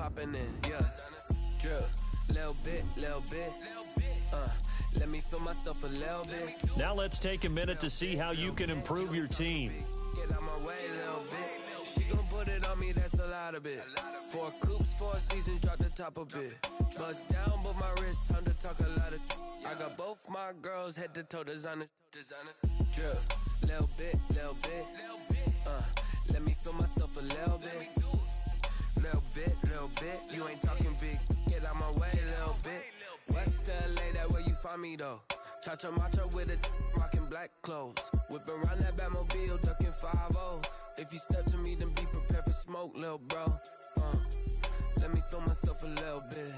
popping in, yeah. Drip, little bit, let me feel myself a little bit. Now let's take a minute to see how you can improve your team. Get out my way a little bit. She gon' put it on me, that's a lot of it. 4 coops, 4 seasons, drop the top a bit. Bust down, but my wrist, time to talk a lot of. I got both my girls head to toe designer. Drip, little bit, let me feel myself a little bit. Little bit, you ain't talking big. Get out my way a little bit. West LA, that where you find me though. Cha-cha matcha with a rockin' black clothes. Whip around that Batmobile, ducking 5-0. If you step to me, then be prepared for smoke, lil' bro. Let me feel myself a little bit.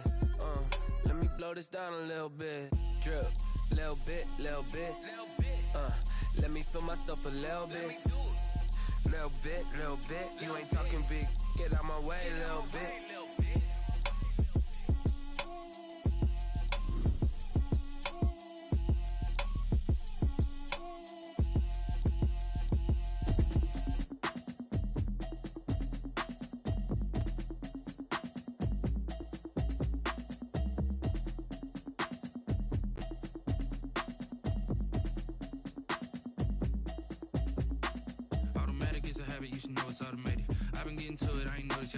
Let me blow this down a little bit. Drip, little bit. Let me feel myself a little bit. Little bit, you ain't talking big. Get out my way a little bit.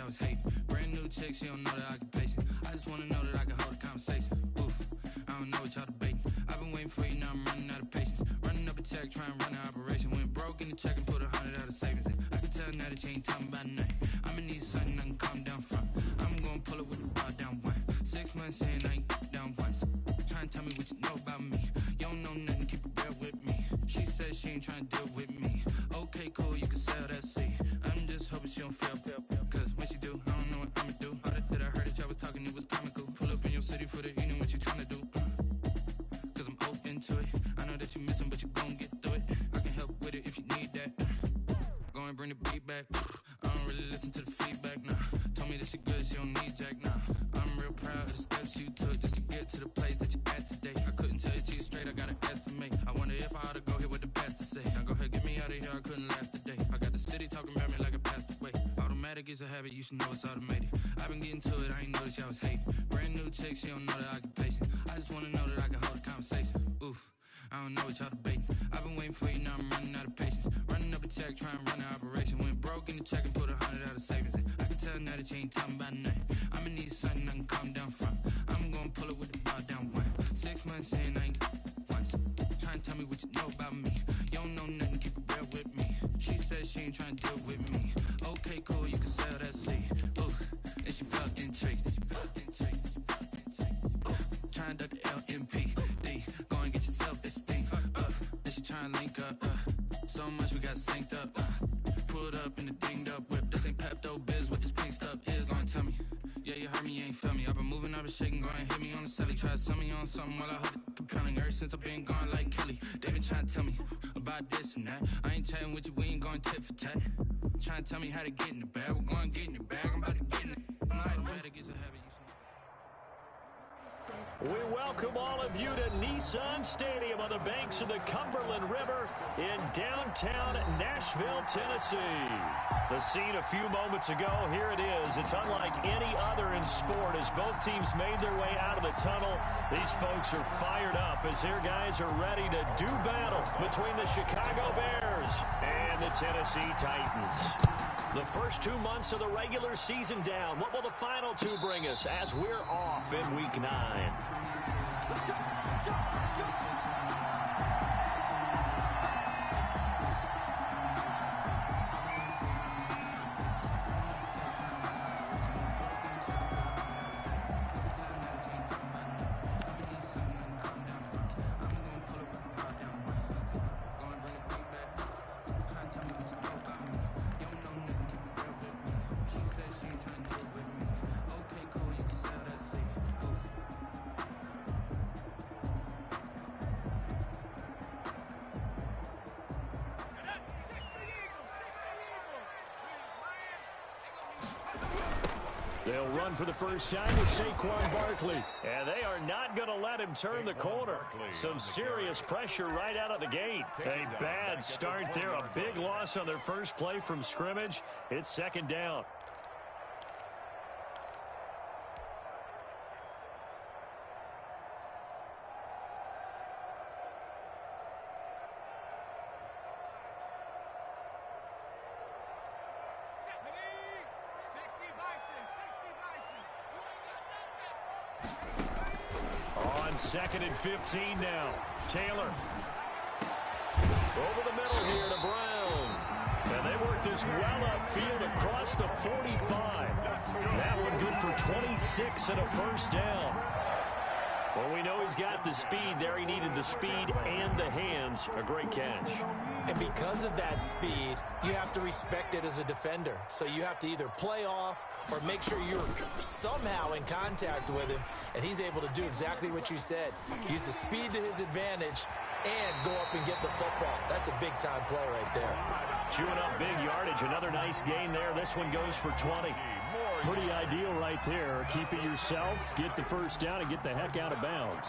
I was hating. Brand new chick, she don't know the occupation. I just wanna know that I can hold a conversation. Oof, I don't know what y'all debating. I've been waiting for you, now I'm running out of patience. Running up a check, trying to run an operation. Went broke in the check and put 100 out of savings in. I can tell now that you ain't talking about nothing. I'ma need something I can calm down from. I'm gonna pull it with the bar down one. 6 months in, I ain't down once. Trying to tell me what you know about me. You don't know nothing, keep it real with me. She says she ain't trying to deal with me. Okay, cool, you can sell that seat. I'm just hoping she don't feel. Cause when she do, I don't know what I'ma do. All that I heard that y'all was talking, it was comical. Pull up in your city for the evening, what you tryna do? Cause I'm open to it. I know that you missing, but you gon' get through it. I can help with it if you need that. Go and bring the beat back. I don't really listen to the feedback, nah. Told me that she good, she don't need jack, nah. I'm real proud of the steps you took just to get to the place that you at today. I couldn't tell you to you straight, I gotta estimate. I wonder if I ought to go here with the best to say. Now go ahead, get me out of here, I couldn't last a day. I got the city talking about me like I passed away. Automatic is a habit, you should know it's automated. I've been getting to it, I ain't noticed y'all was hating. Brand new chick, she don't know the occupation. I just wanna know that I can hold a conversation. Oof, I don't know what y'all debating. I've been waiting for you, now I'm running out of patience. Running up a check, trying to run an operation. Went broke in the check and put 100 out of savings in. I can tell now that you ain't talking about nothing. I'ma need something I can calm down from. I'm gonna pull it with the bar down one. 6 months in, I ain't once. Trying to tell me what you know about me. You don't know nothing, keep it real with me. She says she ain't trying to deal with me. Okay, cool, you can sell that seat. Ooh, and she felt intrigued. Trying to duck the LMPD. Go and get yourself esteem. And she trying to link up. So much we got synced up. Pulled up in the dinged up whip. This ain't Pepto Biz, what this pink stuff is. Gonna tell me. Yeah, you heard me, you ain't feel me. I've been moving, I've been shaking, go and hit me on the celly. Try to sell me on something while I hold it compelling. Ever since I've been gone like Kelly. They been trying to tell me about this and that. I ain't chatting with you, we ain't going tit for tat. Trying to tell me how to get in the bag. We're going to get in the bag, I'm about to get in it. I'm like, automatic is a habit. We welcome all of you to Nissan Stadium on the banks of the Cumberland River in downtown Nashville, Tennessee. The scene a few moments ago, here it is. It's unlike any other in sport as both teams made their way out of the tunnel. These folks are fired up as their guys are ready to do battle between the Chicago Bears and the Tennessee Titans. The first 2 months of the regular season down. What will the final 2 bring us as we're off in Week 9? They'll run for the first time with Saquon Barkley. And they are not going to let him turn the corner. Some serious pressure right out of the gate. A bad start there. A big loss on their first play from scrimmage. It's second down. On 2nd and 15 now. Taylor. Over the middle here to Brown. And they work this well upfield across the 45. That one good for 26 and a first down. Well, we know he's got the speed there. He needed the speed and the hands. A great catch. And because of that speed, you have to respect it as a defender. So you have to either play off or make sure you're somehow in contact with him. And he's able to do exactly what you said. Use the speed to his advantage and go up and get the football. That's a big-time play right there. Chewing up big yardage. Another nice gain there. This one goes for 20. Pretty ideal right there. Keep it yourself, get the first down, and get the heck out of bounds.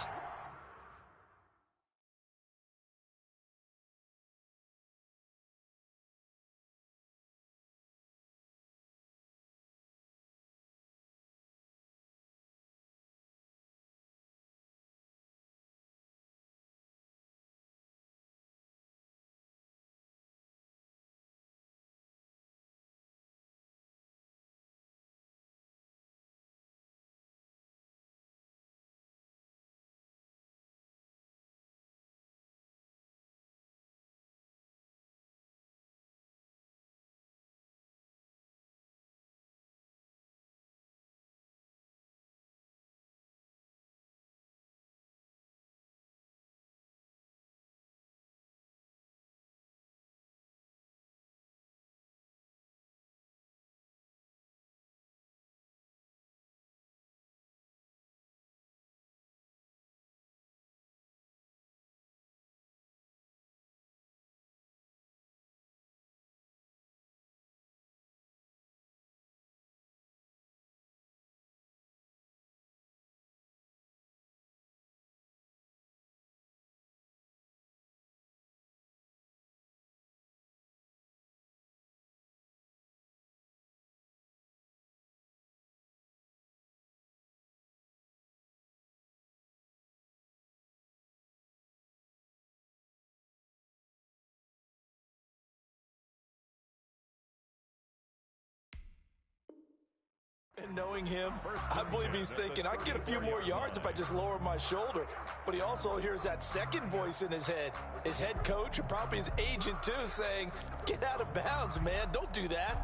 And knowing him, I believe he's thinking, I can get a few more yards if I just lower my shoulder. But he also hears that second voice in his head, his head coach, and probably his agent too, saying, get out of bounds, man. Don't do that.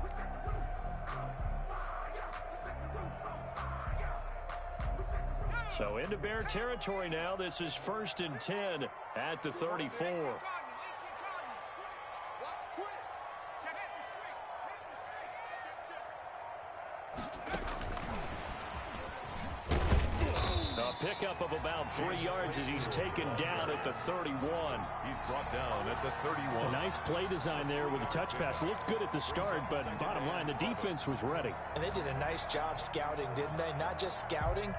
So into Bear territory now. This is 1st and 10 at the 34. Pickup of about 3 yards as he's taken down at the 31. He's brought down at the 31. A nice play design there with a touch pass. Looked good at the start, but bottom line, the defense was ready. And they did a nice job scouting, didn't they? Not just scouting,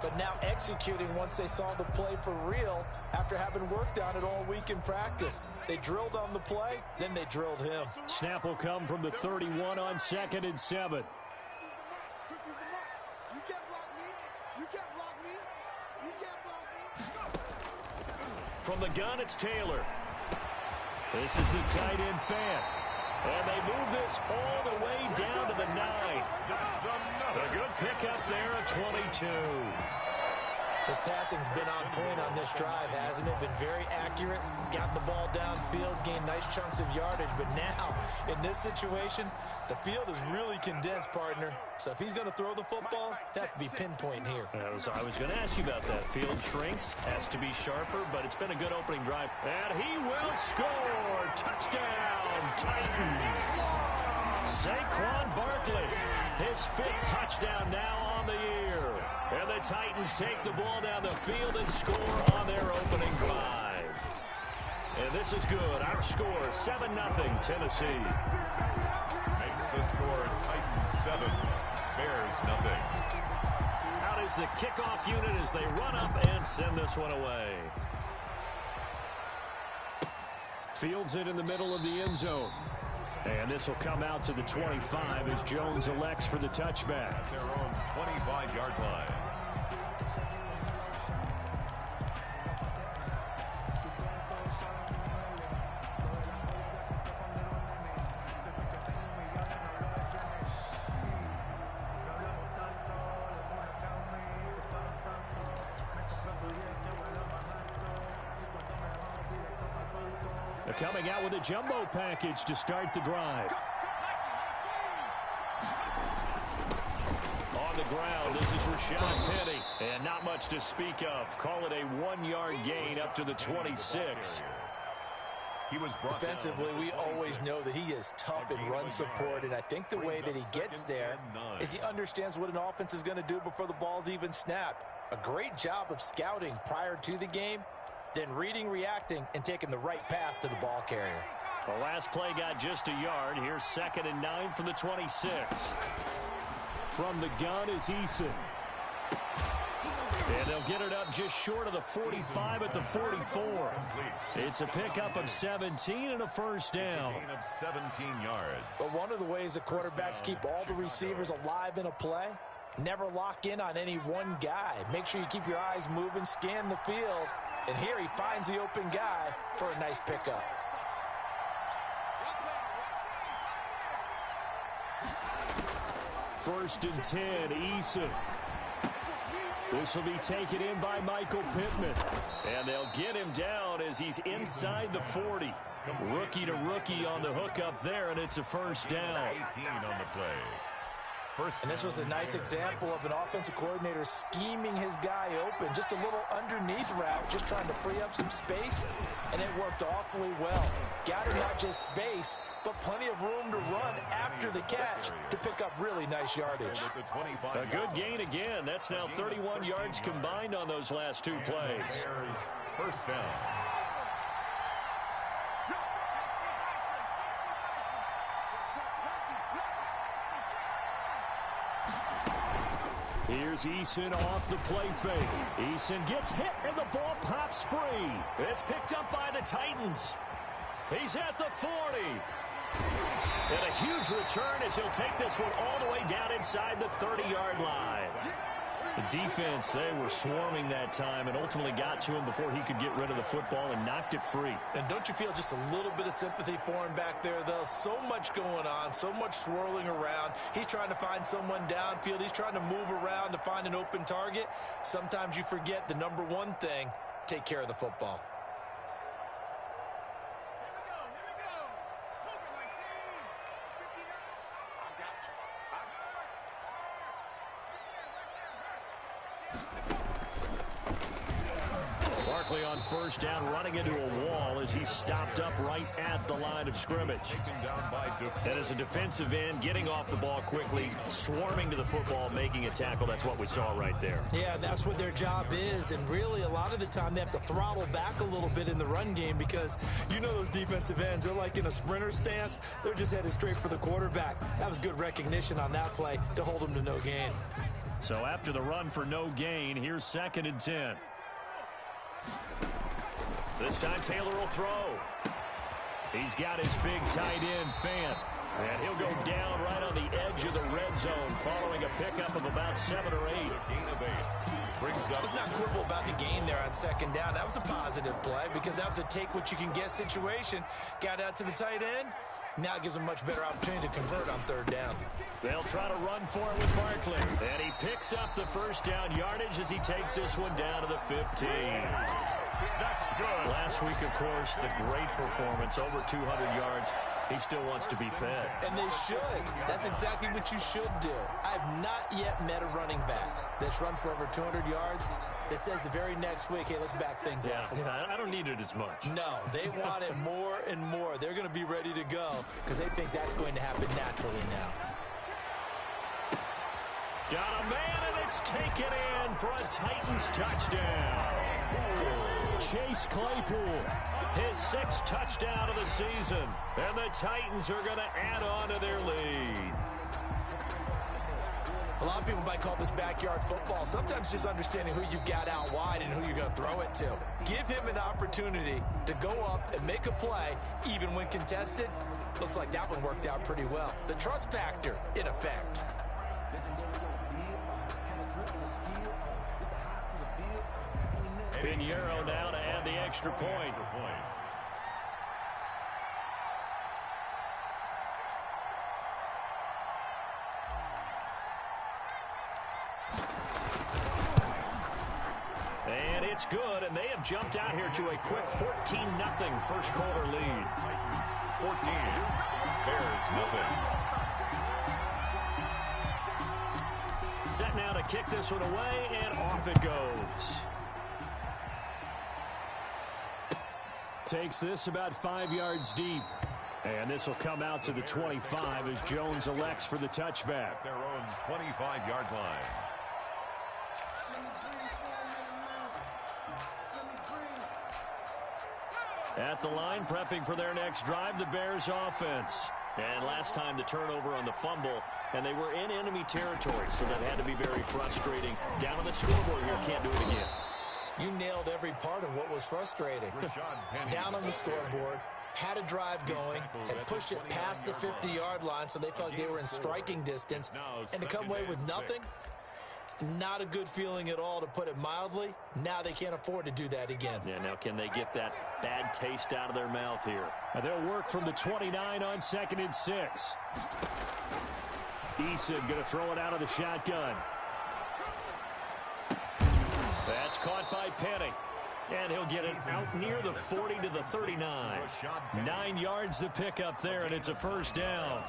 but now executing once they saw the play for real after having worked on it all week in practice. They drilled on the play, then they drilled him. Snap will come from the 31 on 2nd and 7. From the gun, it's Taylor. This is the tight end fan. And they move this all the way down to the 9. A good pickup there at 22. His passing's been on point on this drive, hasn't it? Been very accurate, gotten the ball downfield, gained nice chunks of yardage. But now, in this situation, the field is really condensed, partner. So if he's going to throw the football, that could be pinpoint here. I was going to ask you about that. Field shrinks, has to be sharper, but it's been a good opening drive. And he will score. Touchdown, Titans. Saquon Barkley, his 5th touchdown now on the year. And the Titans take the ball down the field and score on their opening drive. And this is good. Our score, 7-0 Tennessee. Makes the score Titans 7, Bears 0. Out is the kickoff unit as they run up and send this one away. Fields it in the middle of the end zone. And this will come out to the 25 as Jones elects for the touchback. At their own 25-yard line. Coming out with a jumbo package to start the drive. On the ground, this is Rashad Penny. And not much to speak of. Call it a 1-yard gain up to the 26. He was defensively, we always know that he is tough in run support, and I think the way that he gets there is he understands what an offense is going to do before the ball's even snapped. A great job of scouting prior to the game, then reading, reacting, and taking the right path to the ball carrier. The last play got just a yard. Here's 2nd and 9 from the 26. From the gun is Eason. And they'll get it up just short of the 45 at the 44. It's a pickup of 17 and a first down. Gain of 17 yards. But one of the ways the quarterbacks keep all the receivers alive in a play, never lock in on any one guy. Make sure you keep your eyes moving, scan the field. And here he finds the open guy for a nice pickup. First and 10, Eason. This will be taken in by Michael Pittman. And they'll get him down as he's inside the 40. Rookie to rookie on the hook up there, and it's a first down. 18 on the play. And this was a nice example of an offensive coordinator scheming his guy open. Just a little underneath route, just trying to free up some space, and it worked awfully well. Got him not just space, but plenty of room to run after the catch to pick up really nice yardage. A good gain again. That's now 31 yards combined on those last two plays. First down. Here's Eason off the play fake. Eason gets hit and the ball pops free. It's picked up by the Titans. He's at the 40. And a huge return as he'll take this one all the way down inside the 30-yard line. The defense, they were swarming that time and ultimately got to him before he could get rid of the football and knocked it free. And don't you feel just a little bit of sympathy for him back there, though? So much going on, so much swirling around. He's trying to find someone downfield. He's trying to move around to find an open target. Sometimes you forget the number one thing, take care of the football. On first down, running into a wall as he's stopped up right at the line of scrimmage. And as a defensive end, getting off the ball quickly, swarming to the football, making a tackle. That's what we saw right there. Yeah, that's what their job is. And really, a lot of the time, they have to throttle back a little bit in the run game because you know those defensive ends, they're like in a sprinter stance. They're just headed straight for the quarterback. That was good recognition on that play to hold them to no gain. So after the run for no gain, here's 2nd and 10. This time Taylor will throw. He's got his big tight end, Fant. And he'll go down right on the edge of the red zone following a pickup of about 7 or 8. Gain of 8. Brings up. Let's not quibble about the gain there on 2nd down. That was a positive play because that was a take-what-you-can-get situation. Got out to the tight end. Now it gives him much better opportunity to convert on 3rd down. They'll try to run for it with Barkley. And he picks up the first down yardage as he takes this one down to the 15. That's good. Last week, of course, the great performance, over 200 yards. He still wants to be fed. And they should. That's exactly what you should do. I've not yet met a running back that's run for over 200 yards that says the very next week, hey, let's back things up. Yeah, I don't need it as much. No, they want it more and more. They're going to be ready to go because they think that's going to happen naturally now. Got a man, and it's taken in for a Titans touchdown. Chase Claypool, his 6th touchdown of the season, and the Titans are going to add on to their lead. A lot of people might call this backyard football. Sometimes just understanding who you've got out wide and who you're going to throw it to. Give him an opportunity to go up and make a play, even when contested. Looks like that one worked out pretty well. The trust factor, in effect. Pinheiro now to add the extra point. And it's good, and they have jumped out here to a quick 14-0 first quarter lead. Titans 14, Bears nothing. Set now to kick this one away, and off it goes. Takes this about 5 yards deep. And this will come out to the 25 as Jones elects for the touchback. At their own 25-yard line. At the line, prepping for their next drive, the Bears offense. And last time the turnover on the fumble, and they were in enemy territory, so that had to be very frustrating. Down on the scoreboard here, can't do it again. You nailed every part of what was frustrating. Down on the scoreboard, had a drive going, and pushed it past the 50-yard line so they felt like they were in striking distance. And to come away with nothing, not a good feeling at all, to put it mildly. Now they can't afford to do that again. Yeah, now can they get that bad taste out of their mouth here? They'll work from the 29 on 2nd and 6. Eason going to throw it out of the shotgun. That's caught by Penny. And he'll get it out near the 40 to the 39. 9 yards to pick up there, and it's a first down.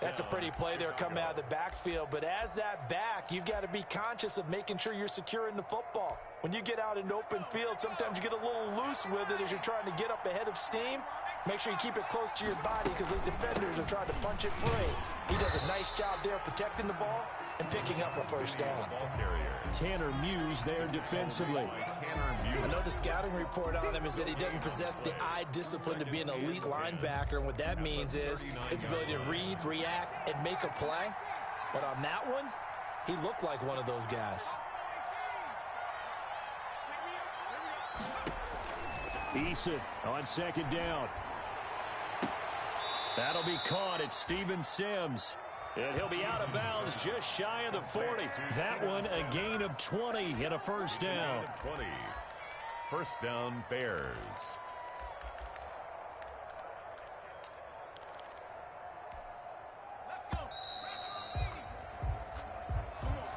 That's a pretty play there coming out of the backfield. But as that back, you've got to be conscious of making sure you're securing the football. When you get out in open field, sometimes you get a little loose with it as you're trying to get up ahead of steam. Make sure you keep it close to your body because those defenders are trying to punch it free. He does a nice job there protecting the ball and picking up a first down. Tanner Muse there defensively. I know the scouting report on him is that he doesn't possess the eye discipline to be an elite linebacker, and what that means is his ability to read, react, and make a play. But on that one, he looked like one of those guys. Eason on 2nd down. That'll be caught at Steven Sims. And he'll be out of bounds just shy of the 40. That one a gain of 20 and a first down. 20. First down, Bears.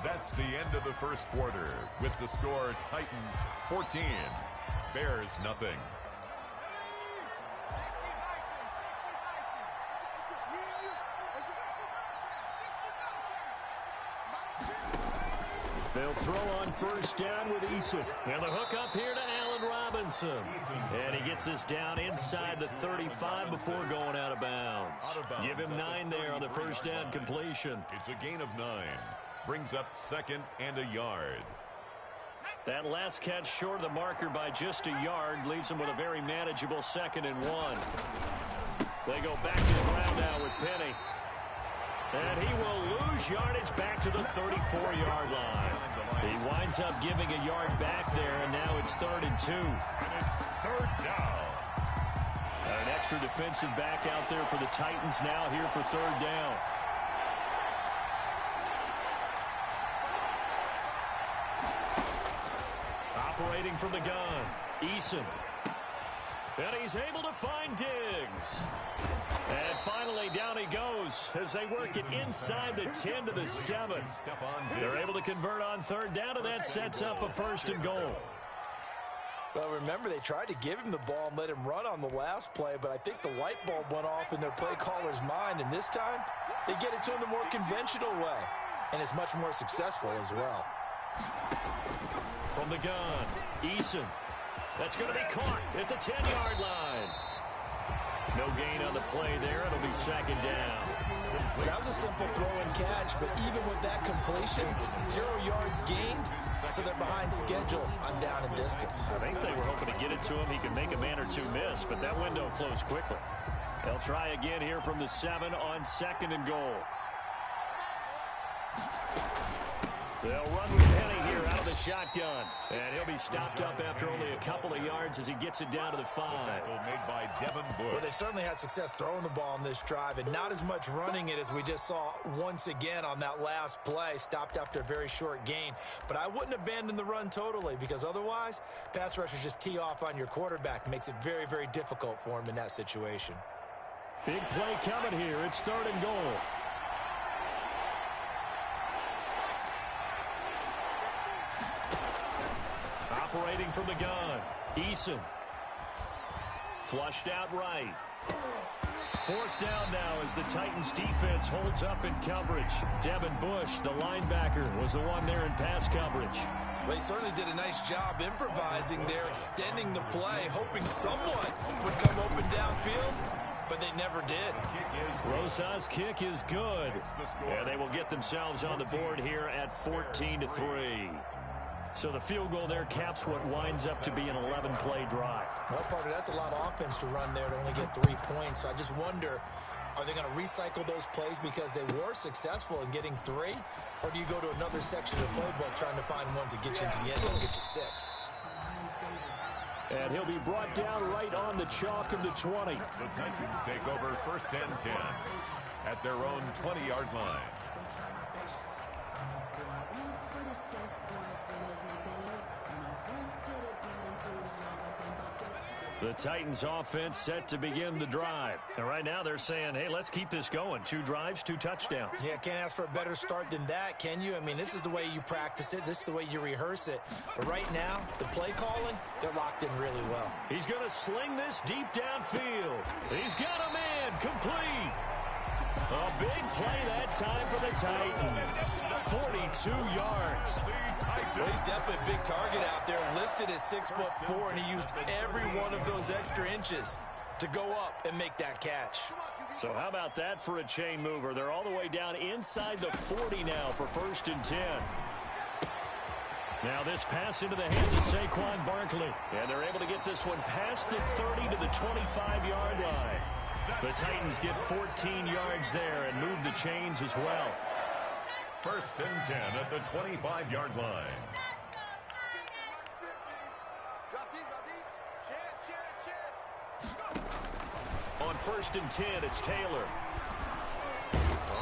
That's the end of the first quarter with the score Titans 14, Bears nothing. They'll throw on first down with Eason. And the hook up here to Allen Robinson. And he gets us down inside the 35 before going out of bounds. Give him 9 there on the first down completion. It's a gain of 9. Brings up 2nd and a yard. That last catch short of the marker by just a yard leaves him with a very manageable 2nd and 1. They go back to the ground now with Penny. And he will lose yardage back to the 34-yard line. He winds up giving a yard back there, and now it's 3rd and 2. And it's 3rd down. An extra defensive back out there for the Titans now here for 3rd down. Operating from the gun, Eason. And he's able to find Diggs. And finally, down he goes as they work it inside the 10 to the 7. They're able to convert on 3rd down, and that sets up a 1st and goal. Well, remember, they tried to give him the ball and let him run on the last play, but I think the light bulb went off in their play caller's mind, and this time they get it to him the more conventional way, and it's much more successful as well. From the gun, Eason. That's going to be caught at the 10-yard line. No gain on the play there. It'll be 2nd down. That was a simple throw and catch, but even with that completion, 0 yards gained, so they're behind schedule on down and distance. I think they were hoping to get it to him. He could make a man or two miss, but that window closed quickly. They'll try again here from the 7 on 2nd and goal. They'll run with Penny here out of the shotgun. And he'll be stopped up after only a couple of yards as he gets it down to the 5. Made by Devin Bush. Well, they certainly had success throwing the ball on this drive, and not as much running it as we just saw once again on that last play. Stopped after a very short gain. But I wouldn't abandon the run totally, because otherwise, pass rushers just tee off on your quarterback. Makes it very, very difficult for him in that situation. Big play coming here. It's 3rd and goal. operating from the gun. Eason. Flushed out right. Fourth down now as the Titans defense holds up in coverage. Devin Bush, the linebacker, was the one there in pass coverage. Well, he certainly did a nice job improvising there, extending the play, hoping someone would come open downfield, but they never did. Rosa's kick is good. And they will get themselves on the board here at 14-3. So the field goal there caps what winds up to be an 11-play drive. Well, partner, that's a lot of offense to run there to only get 3 points. So I just wonder, are they going to recycle those plays because they were successful in getting 3? Or do you go to another section of the playbook trying to find ones that get you into the end zone and get you 6? And he'll be brought down right on the chalk of the 20. The Titans take over first and 10 at their own 20-yard line. The Titans offense set to begin the drive. And right now they're saying, hey, let's keep this going. 2 drives, 2 touchdowns. Yeah, can't ask for a better start than that, can you? I mean, this is the way you practice it. This is the way you rehearse it. But right now, the play calling, they're locked in really well. He's going to sling this deep downfield. He's got a man complete. A big play that time for the Titans. 42 yards. Well, he's definitely a big target out there, listed at 6'4", and he used every one of those extra inches to go up and make that catch. So how about that for a chain mover? They're all the way down inside the 40 now for first and 10. Now this pass into the hands of Saquon Barkley. And they're able to get this one past the 30 to the 25-yard line. The Titans get 14 yards there and move the chains as well. First and 10 at the 25-yard line. On first and 10, it's Taylor.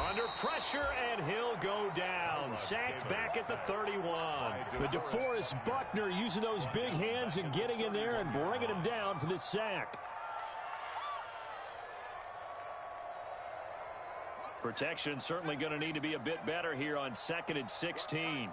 Under pressure, and he'll go down. Sacked back at the 31. But DeForest Buckner using those big hands and getting in there and bringing him down for the sack. Protection certainly going to need to be a bit better here on 2nd and 16.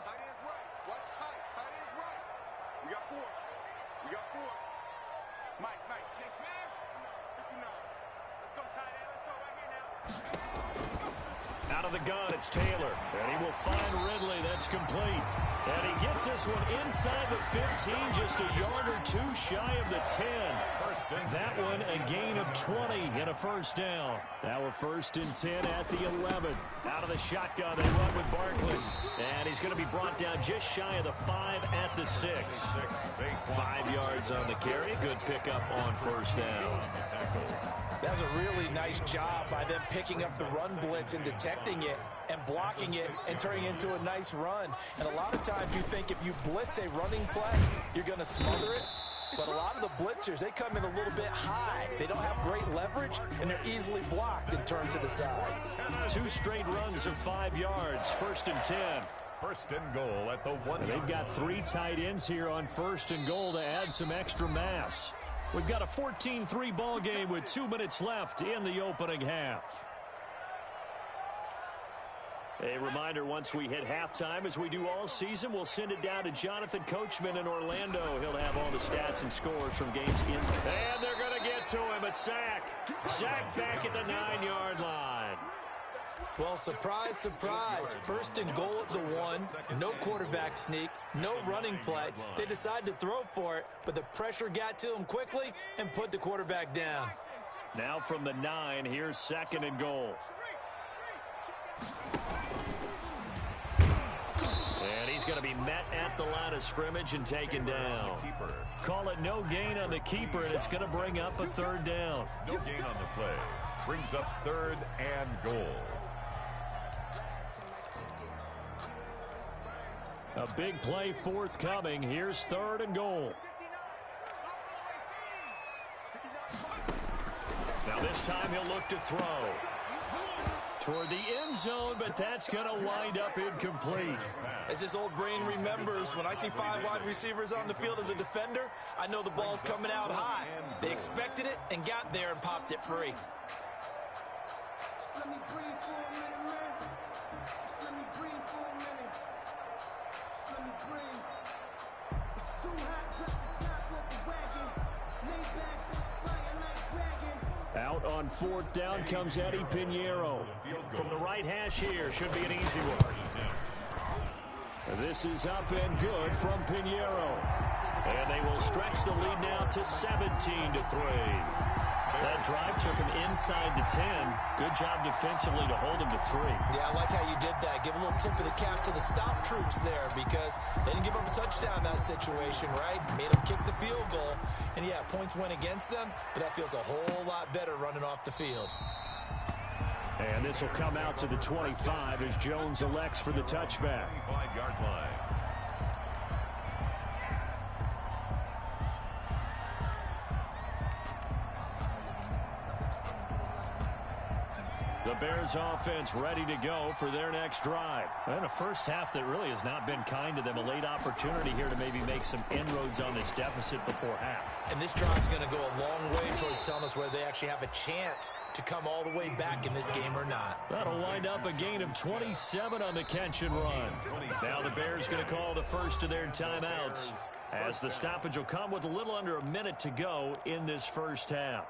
Out of the gun, it's Taylor. And he will find Ridley. That's complete. And he gets this one inside the 15, just a yard or 2 shy of the 10. That one a gain of 20 and a first down. Now we're first and 10 at the 11. Out of the shotgun, they run with Barkley. And he's going to be brought down just shy of the 5 at the 6. 5 yards on the carry. Good pickup on first down. That was a really nice job by them picking up the run blitz and detecting it and blocking it and turning it into a nice run. And a lot of times you think if you blitz a running play, you're going to smother it. But a lot of the blitzers, they come in a little bit high. They don't have great leverage, and they're easily blocked and turned to the side. 2 straight runs of 5 yards. First and 10. First and goal at the 1. They've got 3 tight ends here on first and goal to add some extra mass. We've got a 14-3 ball game with 2 minutes left in the opening half. A reminder, once we hit halftime, as we do all season, we'll send it down to Jonathan Coachman in Orlando. He'll have all the stats and scores from games in. And they're going to get to him. A sack. Sack back at the 9-yard line. Well, surprise, surprise. First and goal at the 1. No quarterback sneak. No running play. They decide to throw for it, but the pressure got to them quickly and put the quarterback down. Now from the 9, here's 2nd and goal. And he's going to be met at the line of scrimmage and taken down. Call it no gain on the keeper, and it's going to bring up a 3rd down. No gain on the play. Brings up 3rd and goal. A big play forthcoming. Here's 3rd and goal. Now this time he'll look to throw toward the end zone, but that's going to wind up incomplete. As this old brain remembers, when I see 5 wide receivers on the field as a defender, I know the ball's coming out high. They expected it and got there and popped it free. Let me breathe for a minute, man. Just let me breathe for a minute. Just let me breathe. Out on fourth down comes Eddie Pinheiro. From the right hash here, should be an easy one. This is up and good from Pinheiro. And they will stretch the lead now to 17-3. That drive took him inside the 10. Good job defensively to hold him to 3. Yeah, I like how you did that. Give a little tip of the cap to the stop troops there because they didn't give up a touchdown in that situation, right? Made them kick the field goal. And, yeah, points went against them, but that feels a whole lot better running off the field. And this will come out to the 25 as Jones elects for the touchback. 5-yard line. The Bears offense ready to go for their next drive. And a first half that really has not been kind to them. A late opportunity here to maybe make some inroads on this deficit before half. And this drive's going to go a long way towards telling us whether they actually have a chance to come all the way back in this game or not. That'll wind up a gain of 27 on the catch and run. Now the Bears going to call the first of their timeouts as the stoppage will come with a little under a minute to go in this first half.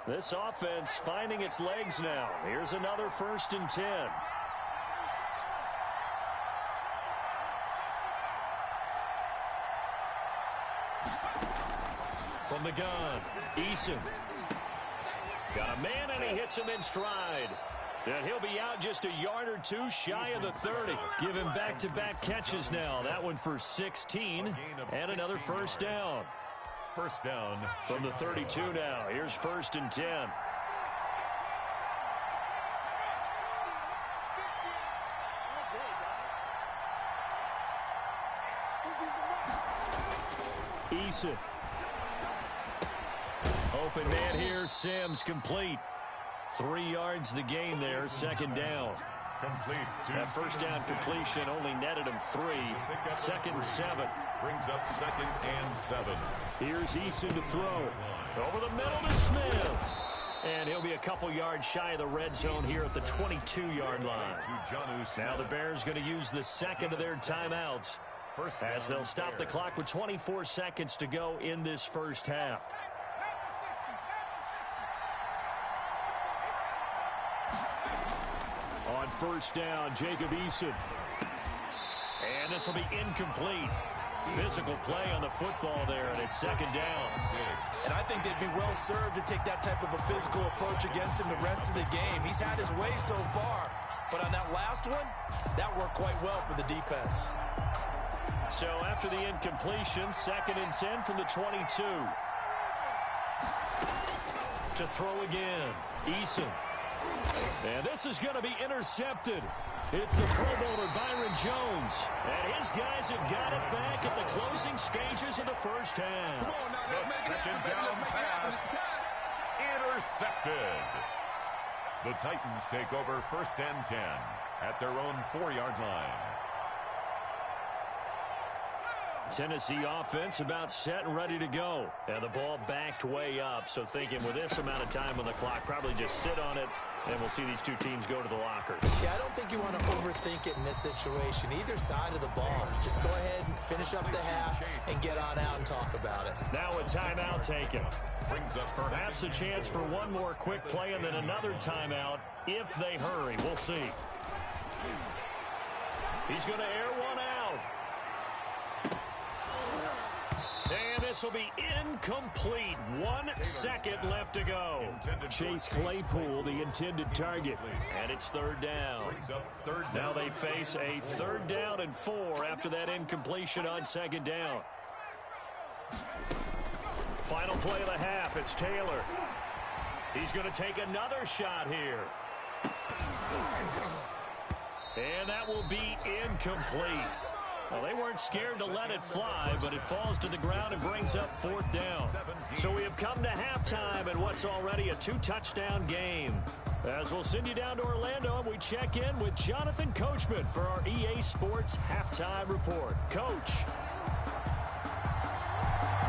This offense finding its legs now. Here's another 1st and 10. From the gun, Eason. Got a man and he hits him in stride. And he'll be out just a yard or two shy of the 30. Give him back-to-back catches now. That one for 16 and another first down. First down from the 32 now. Here's 1st and 10. Eason. Open man here. Sims complete. 3 yards the gain there. 2nd down. Complete. That first down completion only netted him 3. 2nd and 7. Brings up 2nd and 7. Here's Eason to throw. Over the middle to Smith. And he'll be a couple yards shy of the red zone here at the 22-yard line. Now the Bears going to use the second of their timeouts as they'll stop the clock with 24 seconds to go in this first half. On first down, Jacob Eason. And this will be incomplete. Physical play on the football there, and it's 2nd down. And I think they'd be well served to take that type of a physical approach against him the rest of the game. He's had his way so far, but on that last one, that worked quite well for the defense. So after the incompletion, 2nd and 10 from the 22. To throw again, Eason. And this is going to be intercepted. It's the Pro Bowler Byron Jones. And his guys have got it back at the closing stages of the first half. The 2nd down pass intercepted. The Titans take over 1st and 10 at their own 4-yard line. Tennessee offense about set and ready to go. And the ball backed way up. So thinking with this amount of time on the clock, probably just sit on it, and we'll see these two teams go to the lockers. Yeah, I don't think you want to overthink it in this situation. Either side of the ball. Just go ahead and finish up the half and get on out and talk about it. Now a timeout taken. Brings up perhaps a chance for one more quick play and then another timeout if they hurry. We'll see. He's going to air one out. And this will be incomplete. 1 second left to go. Chase Claypool, the intended target. And it's 3rd down. Now they face a 3rd down and 4 after that incompletion on 2nd down. Final play of the half. It's Taylor. He's going to take another shot here. And that will be incomplete. Well, they weren't scared to let it fly, but it falls to the ground and brings up 4th down. So we have come to halftime in what's already a 2-touchdown game. As we'll send you down to Orlando, and we check in with Jonathan Coachman for our EA Sports Halftime Report. Coach.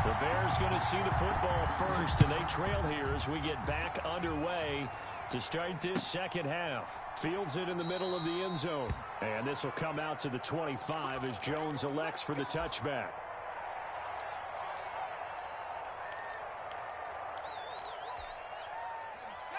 The Bears going to see the football first, and they trail here as we get back underway to start this second half. Fields it in the middle of the end zone. And this will come out to the 25 as Jones elects for the touchback.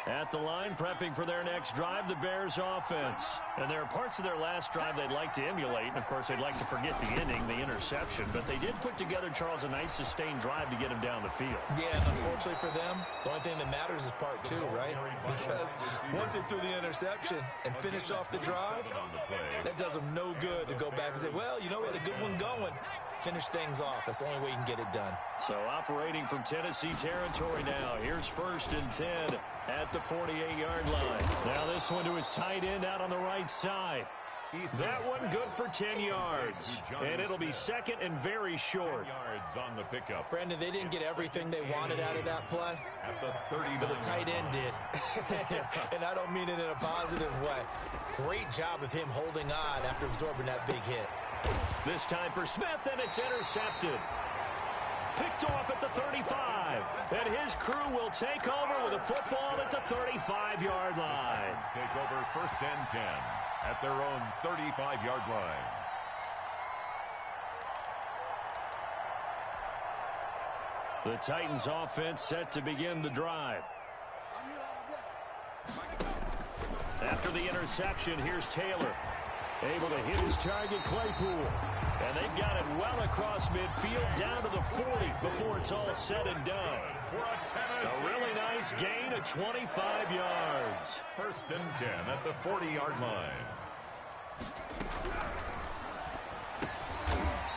At the line, prepping for their next drive, the Bears offense. And there are parts of their last drive they'd like to emulate. And, of course, they'd like to forget the ending, the interception. But they did put together, Charles, a nice sustained drive to get him down the field. Yeah, and unfortunately for them, the only thing that matters is part two, right? Because once they threw the interception and finished off the drive, that does them no good to go back and say, well, you know, we had a good one going. Finish things off. That's the only way you can get it done. So operating from Tennessee territory now. Here's 1st and 10 at the 48-yard line. Now this one to his tight end out on the right side. That one good for 10 yards. And it'll be 2nd and very short. Yards on the pickup. Brandon, they didn't get everything they wanted out of that play. At the 30, but the tight end did. And I don't mean it in a positive way. Great job of him holding on after absorbing that big hit. This time for Smith, and it's intercepted. Picked off at the 35. And his crew will take over with a football at the 35-yard line. Take over 1st and 10 at their own 35-yard line. The Titans offense set to begin the drive. After the interception, here's Taylor. Able to hit his target, Claypool. And they've got it well across midfield down to the 40 before it's all said and done. A really nice gain of 25 yards. 1st and 10 at the 40-yard line.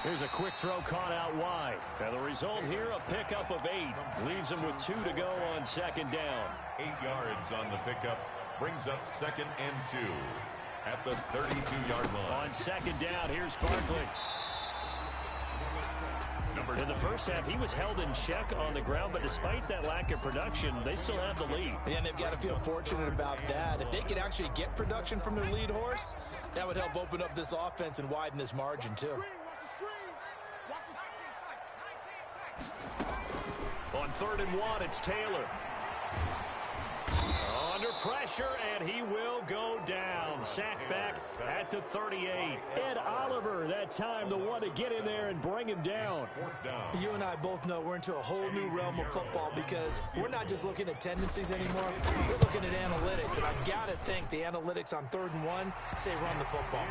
Here's a quick throw caught out wide. And the result here, a pickup of 8. Leaves them with 2 to go on 2nd down. 8 yards on the pickup. Brings up 2nd and 2. At the 32-yard line. On 2nd down, here's Barkley. In the first half, he was held in check on the ground, but despite that lack of production, they still have the lead. And they've got to feel fortunate about that. If they could actually get production from their lead horse, that would help open up this offense and widen this margin, too. On 3rd and 1, it's Taylor. Under pressure, and he will go down. Sack back at the 38. Ed Oliver, that time, the one to get in there and bring him down. You and I both know we're into a whole new realm of football because we're not just looking at tendencies anymore. We're looking at analytics, and I got to think the analytics on 3rd and 1 say run the football.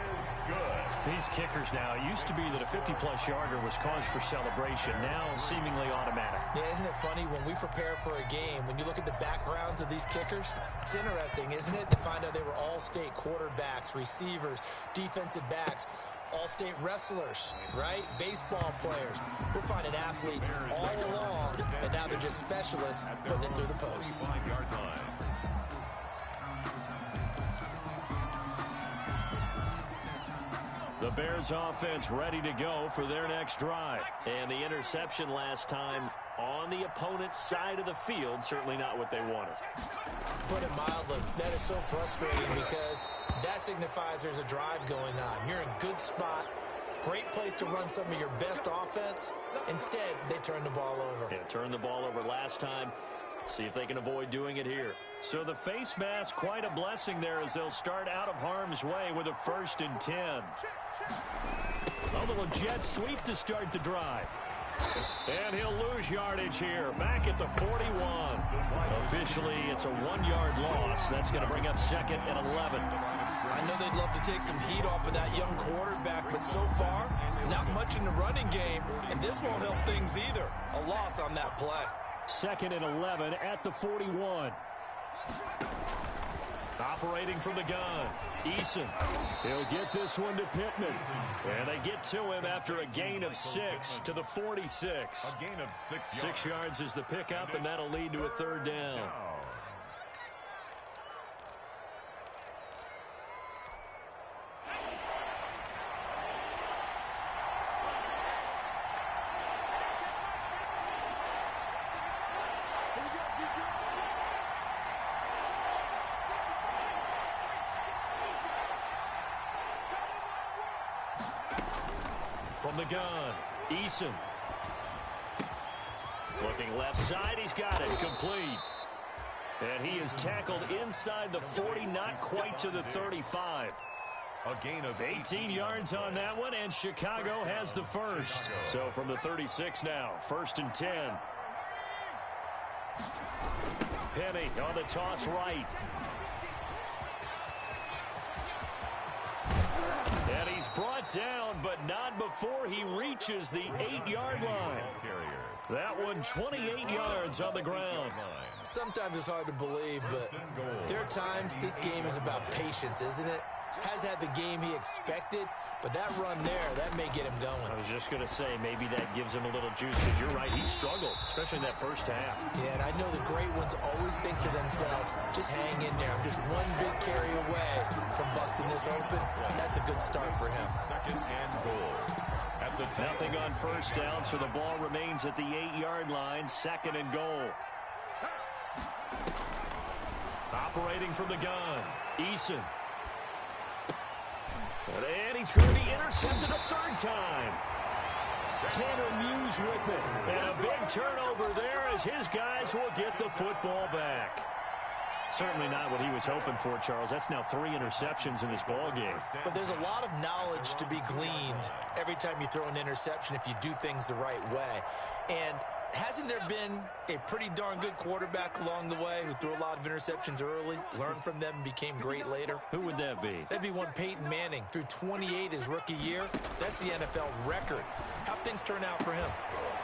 These kickers now, it used to be that a 50-plus yarder was cause for celebration. Now seemingly automatic. Yeah, isn't it funny when we prepare for a game, when you look at the backgrounds of these kickers, it's interesting, isn't it, to find out they were all-state quarterbacks, receivers, defensive backs, all-state wrestlers, right? Baseball players. We're finding athletes all along, and now they're just specialists putting it through the posts. The Bears offense ready to go for their next drive. And the interception last time on the opponent's side of the field, certainly not what they wanted. Put it mildly, that is so frustrating because that signifies there's a drive going on. You're in good spot, great place to run some of your best offense. Instead, they turn the ball over. Yeah, turned the ball over last time. See if they can avoid doing it here. So the face mask, quite a blessing there as they'll start out of harm's way with a 1st and 10. A little jet sweep to start the drive. And he'll lose yardage here. Back at the 41. Officially, it's a 1-yard loss. That's going to bring up 2nd and 11. I know they'd love to take some heat off of that young quarterback, but so far, not much in the running game, and this won't help things either. A loss on that play. 2nd and 11 at the 41. Operating from the gun, Eason. He'll get this one to Pittman. And they get to him after a gain of 6 to the 46. A gain of 6 yards. 6 yards is the pickup, and that'll lead to a 3rd down. From the gun, Eason. Looking left side, he's got it. Complete. And he is tackled inside the 40, not quite to the 35. A gain of 18 yards on that one, and Chicago has the first. So from the 36 now, 1st and 10. Penny on the toss right. And he's brought down, but not before he reaches the 8-yard line. That one 28 yards on the ground. Sometimes it's hard to believe, but there are times this game is about patience, isn't it? Has had the game he expected, but that run there, that may get him going. I was just going to say, maybe that gives him a little juice, because you're right, he struggled, especially in that first half. Yeah, and I know the great ones always think to themselves, just hang in there. I'm just one big carry away from busting this open. That's a good start for him. 2nd and goal. Nothing on first down, so the ball remains at the 8-yard line, 2nd and goal. Operating from the gun, Eason. And he's going to be intercepted a 3rd time. Tanner Muse with it. And a big turnover there as his guys will get the football back. Certainly not what he was hoping for, Charles. That's now 3 interceptions in this ball game. But there's a lot of knowledge to be gleaned every time you throw an interception if you do things the right way. And hasn't there been a pretty darn good quarterback along the way who threw a lot of interceptions early, learned from them, and became great later? Who would that be? That'd be one Peyton Manning. Threw 28 his rookie year. That's the NFL record. How'd things turn out for him?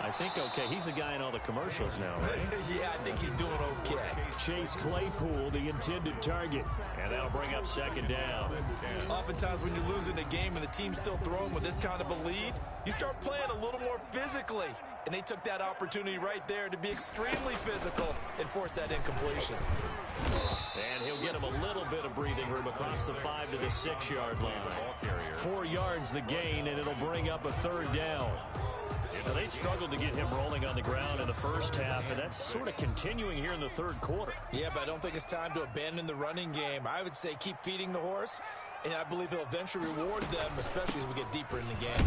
I think okay. He's the guy in all the commercials now, right? Yeah, I think he's doing okay. Chase Claypool, the intended target. And that'll bring up 2nd down. Oftentimes when you're losing a game and the team's still throwing with this kind of a lead, you start playing a little more physically. And they took that opportunity right there to be extremely physical and force that incompletion. And he'll get him a little bit of breathing room across the 5 to the 6-yard line. 4 yards the gain, and it'll bring up a 3rd down. Now, they struggled to get him rolling on the ground in the first half, and that's sort of continuing here in the 3rd quarter. Yeah, but I don't think it's time to abandon the running game. I would say keep feeding the horse, and I believe he'll eventually reward them, especially as we get deeper in the game.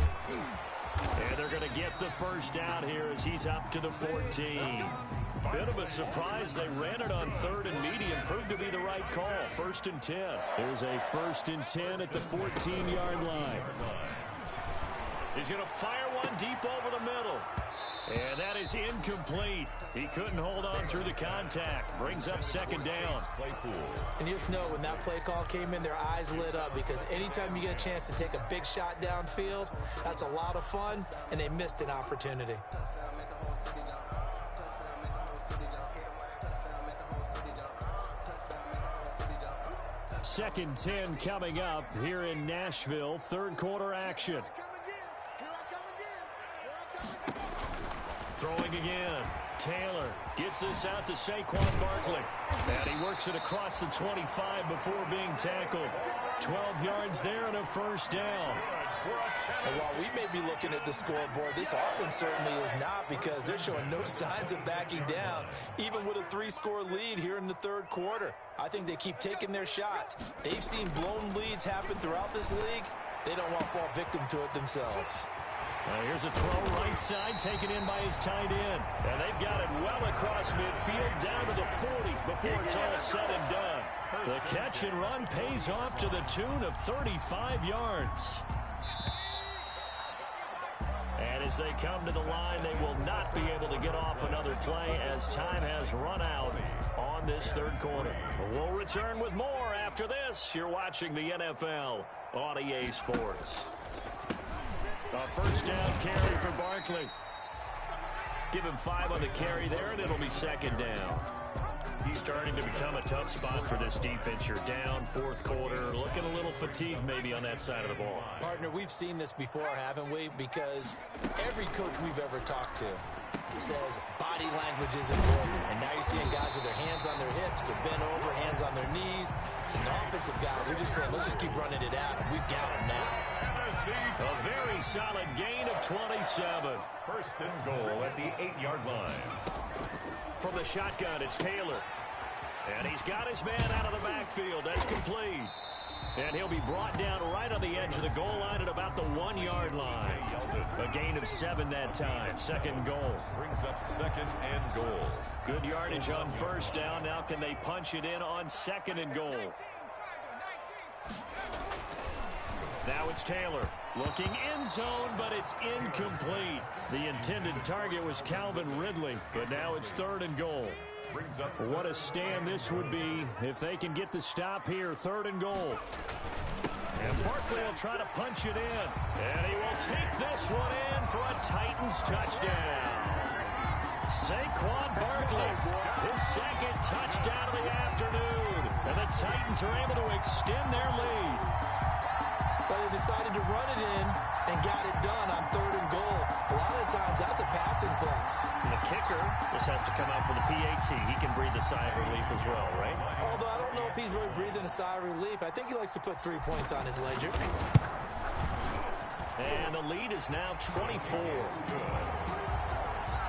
And they're going to get the first down here as he's up to the 14. Bit of a surprise. They ran it on 3rd and medium. Proved to be the right call. 1st and 10. There's a 1st and 10 at the 14-yard line. He's going to fire one deep over the middle. And that is incomplete. He couldn't hold on through the contact. Brings up 2nd down. And you just know when that play call came in, their eyes lit up, because anytime you get a chance to take a big shot downfield, that's a lot of fun, and they missed an opportunity. Second 10 coming up here in Nashville. 3rd quarter action. Throwing again. Taylor gets this out to Saquon Barkley. And he works it across the 25 before being tackled. 12 yards there and a 1st down. And while we may be looking at the scoreboard, this offense certainly is not, because they're showing no signs of backing down, even with a 3-score lead here in the 3rd quarter. I think they keep taking their shots. They've seen blown leads happen throughout this league. They don't want to fall victim to it themselves. Here's a throw right side, taken in by his tight end. And they've got it well across midfield, down to the 40 before it's all said and done. The catch and run pays off to the tune of 35 yards. And as they come to the line, they will not be able to get off another play as time has run out on this 3rd quarter. We'll return with more after this. You're watching the NFL on EA Sports. A 1st down carry for Barkley. Give him 5 on the carry there, and it'll be 2nd down. He's starting to become a tough spot for this defense. You're down 4th quarter, looking a little fatigued maybe on that side of the ball. Partner, we've seen this before, haven't we? Because every coach we've ever talked to says body language is important. And now you're seeing guys with their hands on their hips, they're bent over, hands on their knees. And the offensive guys are just saying, let's just keep running it out, and we've got them now. A very solid gain of 27. 1st and goal at the 8-yard line. From the shotgun, it's Taylor. And he's got his man out of the backfield. That's complete. And he'll be brought down right on the edge of the goal line at about the 1-yard line. A gain of 7 that time. Second and goal. Brings up second and goal. Good yardage on first down. Now can they punch it in on second and goal? Now it's Taylor. Looking end zone, but it's incomplete. The intended target was Calvin Ridley, but now it's third and goal. What a stand this would be if they can get the stop here. Third and goal. And Barkley will try to punch it in. And he will take this one in for a Titans touchdown. Saquon Barkley, his second touchdown of the afternoon. And the Titans are able to extend their lead. But they decided to run it in and got it done on third and goal. A lot of times that's a passing play. And the kicker just has to come out for the PAT. He can breathe a sigh of relief as well, right? Although I don't know if he's really breathing a sigh of relief. I think he likes to put 3 points on his ledger. And the lead is now 24.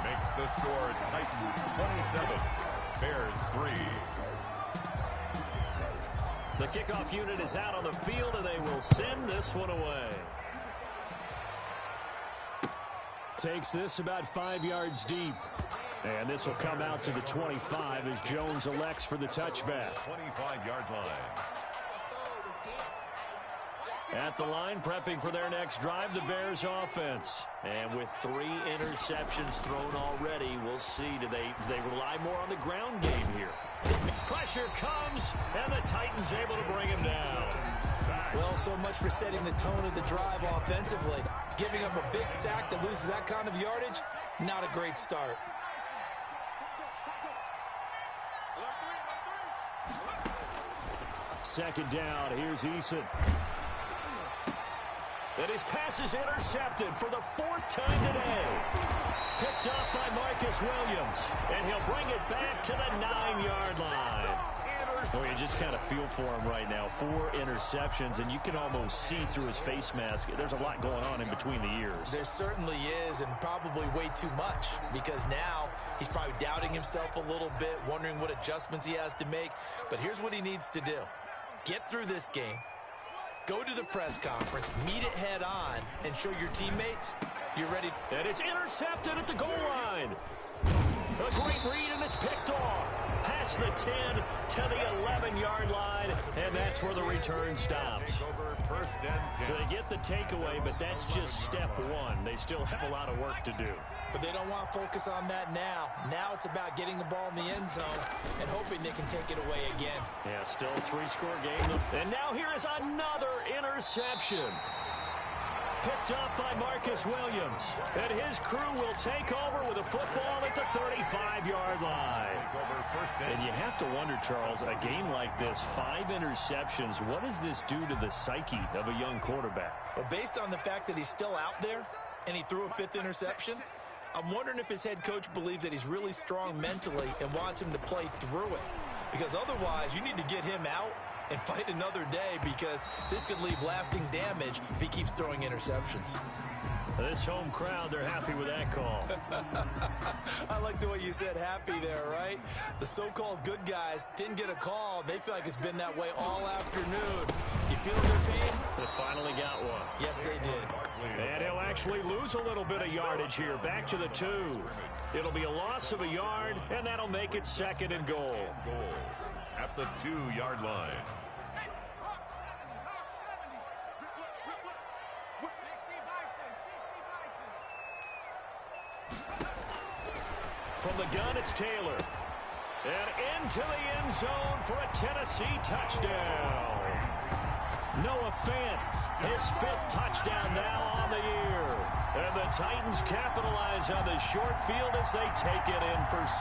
Makes the score Titans 27, Bears 3. The kickoff unit is out on the field, and they will send this one away. Takes this about 5 yards deep. And this will come out to the 25 as Jones elects for the touchback. 25-yard line. At the line, prepping for their next drive, the Bears offense. And with 3 interceptions thrown already, we'll see. Do they rely more on the ground game here? Pressure comes, and the Titans able to bring him down. Well, so much for setting the tone of the drive offensively. Giving up a big sack that loses that kind of yardage, not a great start. Second down, here's Eason. And his pass is intercepted for the 4th time today. Picked up by Marcus Williams. And he'll bring it back to the 9-yard line. Well, you just kind of feel for him right now. 4 interceptions, and you can almost see through his face mask. There's a lot going on in between the ears. There certainly is, and probably way too much, because now he's probably doubting himself a little bit, wondering what adjustments he has to make. But here's what he needs to do. Get through this game. Go to the press conference, meet it head on, and show your teammates you're ready. And it's intercepted at the goal line. A great read, and it's picked off. Past the 10 to the 11-yard line, and that's where the return stops. First and 10. So they get the takeaway, but that's just step 1. They still have a lot of work to do. But they don't want to focus on that now. Now it's about getting the ball in the end zone and hoping they can take it away again. Yeah, still a 3-score game. And now here is another interception. Picked up by Marcus Williams. And his crew will take over with a football at the 35-yard line. And you have to wonder, Charles, a game like this, 5 interceptions, what does this do to the psyche of a young quarterback? But based on the fact that he's still out there and he threw a 5th interception, I'm wondering if his head coach believes that he's really strong mentally and wants him to play through it. Because otherwise, you need to get him out and fight another day, because this could leave lasting damage if he keeps throwing interceptions. This home crowd, they're happy with that call. I like the way you said happy there, right? The so-called good guys didn't get a call. They feel like it's been that way all afternoon. You feel their pain? They finally got one. Yes, they did. And he'll actually lose a little bit of yardage here. Back to the 2. It'll be a loss of a yard, and that'll make it 2nd and goal. At the 2-yard line. From the gun, it's Taylor. And into the end zone for a Tennessee touchdown. Noah Fant, his 5th touchdown now on the year. And the Titans capitalize on the short field as they take it in for 6.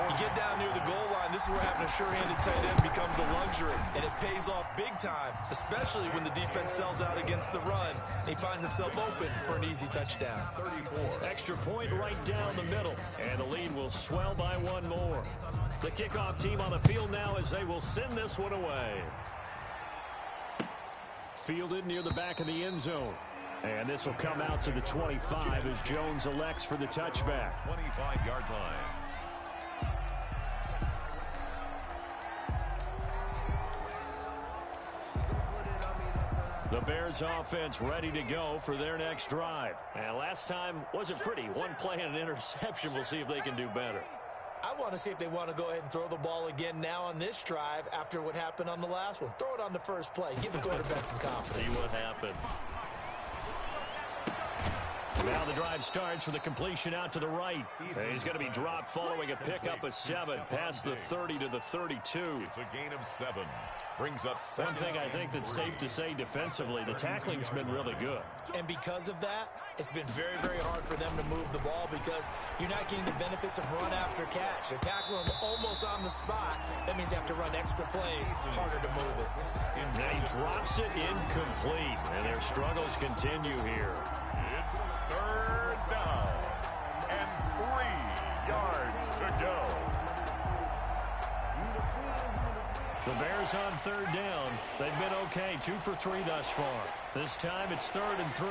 You get down near the goal line, this is where having a sure-handed tight end becomes a luxury. And it pays off big time, especially when the defense sells out against the run. And he finds himself open for an easy touchdown. 34. Extra point right down the middle. And the lead will swell by 1 more. The kickoff team on the field now as they will send this one away. Fielded near the back of the end zone. And this will come out to the 25 as Jones elects for the touchback. 25-yard line. The Bears offense ready to go for their next drive. And last time wasn't pretty. One play and an interception. We'll see if they can do better. I want to see if they want to go ahead and throw the ball again now on this drive after what happened on the last one. Throw it on the first play. Give the quarterback some confidence. See what happens. Now the drive starts with a completion out to the right. And he's going to be dropped following a pickup of 7 past the 30 to the 32. It's a gain of 7. Brings up 7. One thing I think that's safe to say defensively, the tackling's been really good. And because of that, it's been very, very hard for them to move the ball because you're not getting the benefits of run after catch. They're tackling them almost on the spot. That means they have to run extra plays, harder to move it. And he drops it incomplete. And their struggles continue here. It's 3rd down and 3 yards to go. The Bears on 3rd down. They've been okay, 2 for 3 thus far. This time it's 3rd and 3.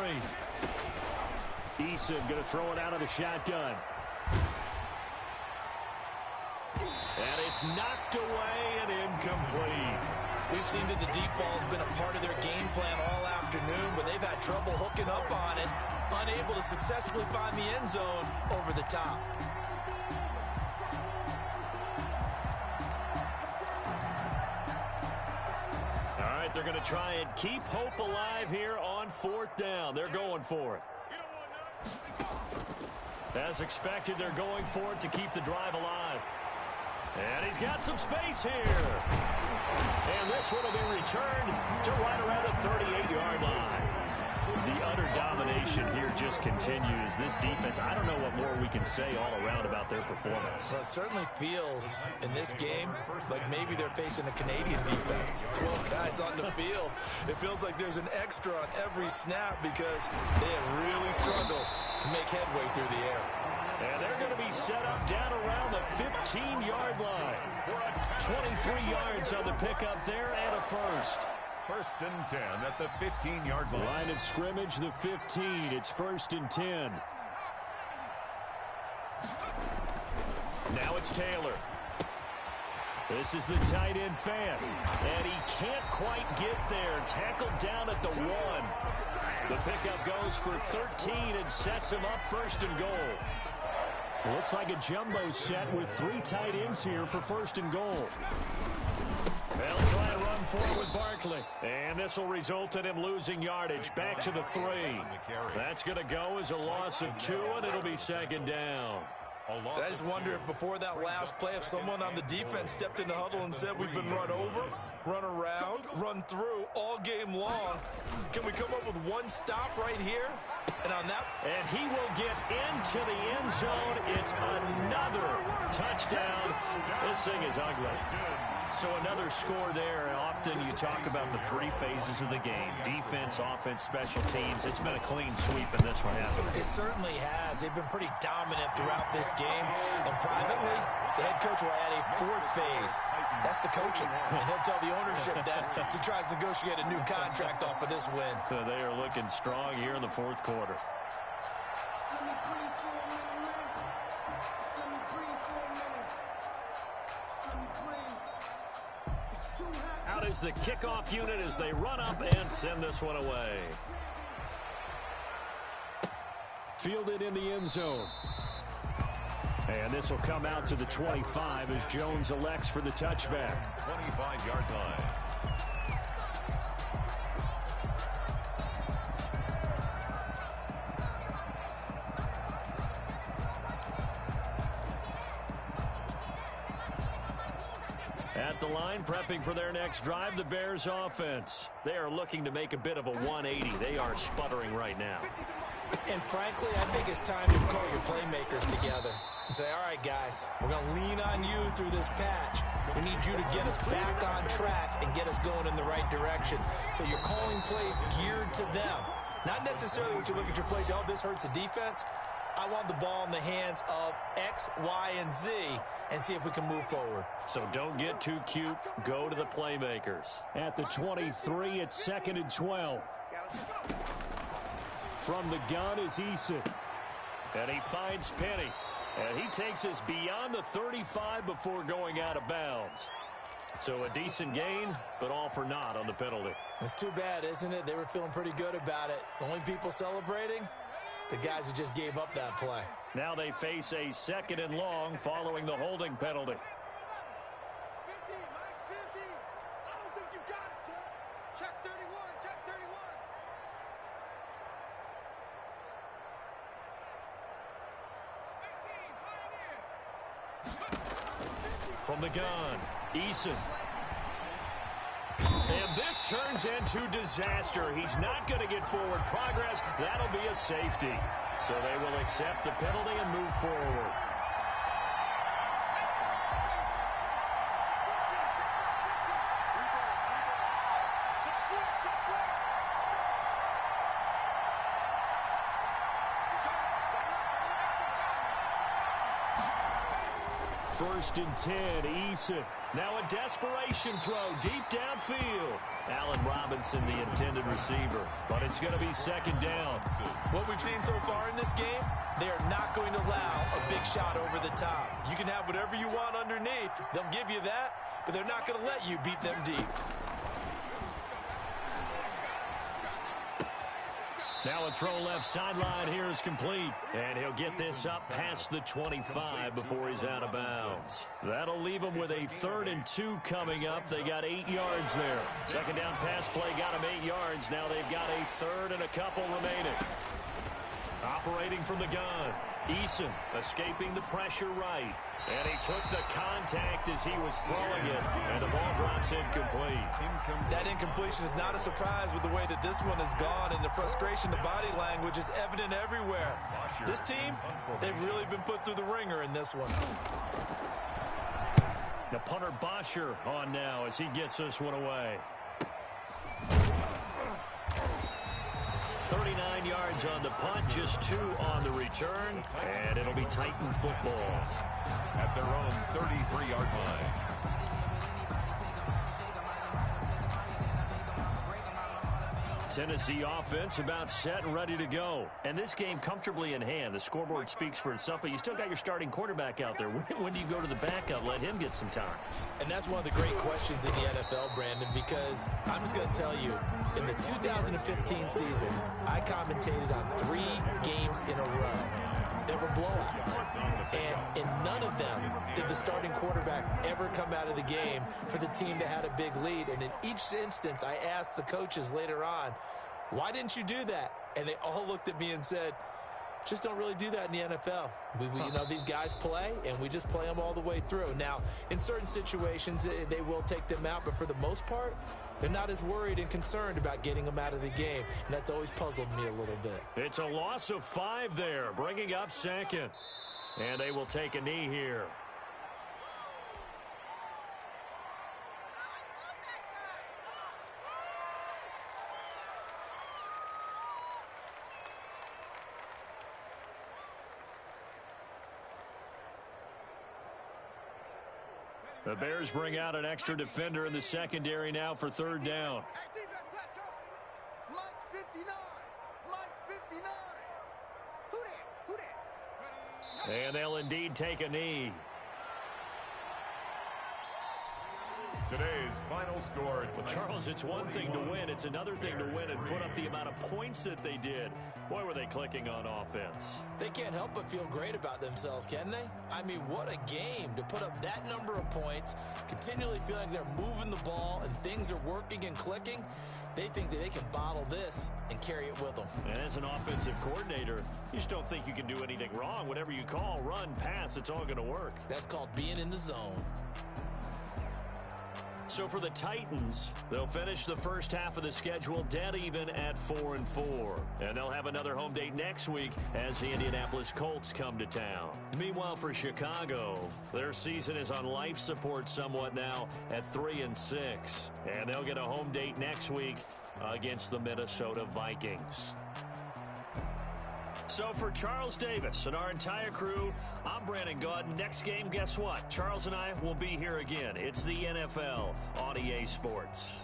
Eason going to throw it out of the shotgun. And it's knocked away and incomplete. We've seen that the deep ball's been a part of their game plan all afternoon, but they've had trouble hooking up on it, unable to successfully find the end zone over the top. All right, they're going to try and keep hope alive here on 4th down. They're going for it. As expected, they're going for it to keep the drive alive. And he's got some space here. And this one will be returned to right around the 38-yard line. The utter domination here just continues. This defense, I don't know what more we can say all around about their performance. Well, it certainly feels in this game like maybe they're facing a Canadian defense. 12 guys on the field. It feels like there's an extra on every snap because they have really struggled to make headway through the air. And they're going to be set up down around the 15-yard line. 23 yards on the pickup there and a first. 1st and 10 at the 15-yard line. Line of scrimmage, the 15. It's 1st and 10. Now it's Taylor. This is the tight end fan. And he can't quite get there. Tackled down at the 1. The pickup goes for 13 and sets him up 1st and goal. Looks like a jumbo set with 3 tight ends here for 1st and goal. They'll try and run forward with Barkley. And this will result in him losing yardage. Back to the 3. That's going to go as a loss of 2, and it'll be 2nd down. I just wonder if before that last play, if someone on the defense stepped in the huddle and said we've been run over, run around, run through all game long. Can we come up with one stop right here? And on that, and he will get into the end zone. It's another touchdown. This thing is ugly. So another score there. Often you talk about the 3 phases of the game. Defense, offense, special teams. It's been a clean sweep in this one, hasn't it? It certainly has. They've been pretty dominant throughout this game. And privately, the head coach will add a 4th phase. That's the coaching. And he'll tell the ownership that as he tries to negotiate a new contract off of this win. So they are looking strong here in the 4th quarter. Out is the kickoff unit as they run up and send this one away. Fielded in the end zone. And this will come out to the 25 as Jones elects for the touchback. 25-yard line. At the line, prepping for their next drive, the Bears offense. They are looking to make a bit of a 180. They are sputtering right now. And frankly, I think it's time to call your playmakers together and say, all right, guys, we're going to lean on you through this patch. We need you to get us back on track and get us going in the right direction. So you're calling plays geared to them. Not necessarily what you look at your plays, oh, this hurts the defense. I want the ball in the hands of X, Y, and Z and see if we can move forward. So don't get too cute. Go to the playmakers. At the 23, it's 2nd and 12. From the gun is Eason. And he finds Penny. And he takes us beyond the 35 before going out of bounds. So a decent gain, but all for naught on the penalty. It's too bad, isn't it? They were feeling pretty good about it. The only people celebrating, the guys who just gave up that play. Now they face a 2nd and long following the holding penalty. From the gun, Eason. And this turns into disaster. He's not going to get forward progress. That'll be a safety. So they will accept the penalty and move forward. First and 10, Eason. Now a desperation throw deep downfield. Allen Robinson, the intended receiver. But it's going to be 2nd down. What we've seen so far in this game, they are not going to allow a big shot over the top. You can have whatever you want underneath. They'll give you that, but they're not going to let you beat them deep. Now a throw left sideline here is complete. And he'll get this up past the 25 before he's out of bounds. That'll leave him with a 3rd and 2 coming up. They got 8 yards there. 2nd down pass play got him 8 yards. Now they've got a 3rd and a couple remaining. Operating from the gun, Eason escaping the pressure right. And he took the contact as he was throwing it. And the ball drops incomplete. That incompletion is not a surprise with the way that this one has gone. And the frustration, the body language is evident everywhere. This team, they've really been put through the ringer in this one. The punter Bosher on now as he gets this one away. 39 yards on the punt, just 2 on the return, and it'll be Titan football at their own 33-yard line. Tennessee offense about set and ready to go. And this game comfortably in hand. The scoreboard speaks for itself, but you still got your starting quarterback out there. When do you go to the backup? Let him get some time. And that's one of the great questions in the NFL, Brandon, because I'm just going to tell you, in the 2015 season, I commentated on 3 games in a row that were blowouts. And in none of them did the starting quarterback ever come out of the game for the team that had a big lead. And in each instance, I asked the coaches later on, why didn't you do that? And they all looked at me and said, just don't really do that in the NFL. You know, these guys play, and we just play them all the way through. Now, in certain situations, they will take them out, but for the most part, they're not as worried and concerned about getting them out of the game, and that's always puzzled me a little bit. It's a loss of 5 there, bringing up 2nd. And they will take a knee here. The Bears bring out an extra defender in the secondary now for 3rd down. And they'll indeed take a knee. Today's final score. Well, Charles, it's one thing to win. It's another thing to win and put up the amount of points that they did. Boy, were they clicking on offense. They can't help but feel great about themselves, can they? I mean, what a game to put up that number of points, continually feeling like they're moving the ball and things are working and clicking. They think that they can bottle this and carry it with them. And as an offensive coordinator, you just don't think you can do anything wrong. Whatever you call, run, pass, it's all going to work. That's called being in the zone. So for the Titans, they'll finish the first half of the schedule dead even at 4-4. And they'll have another home date next week as the Indianapolis Colts come to town. Meanwhile, for Chicago, their season is on life support somewhat now at 3-6. And they'll get a home date next week against the Minnesota Vikings. So for Charles Davis and our entire crew, I'm Brandon Gaudin. Next game, guess what? Charles and I will be here again. It's the NFL on EA Sports.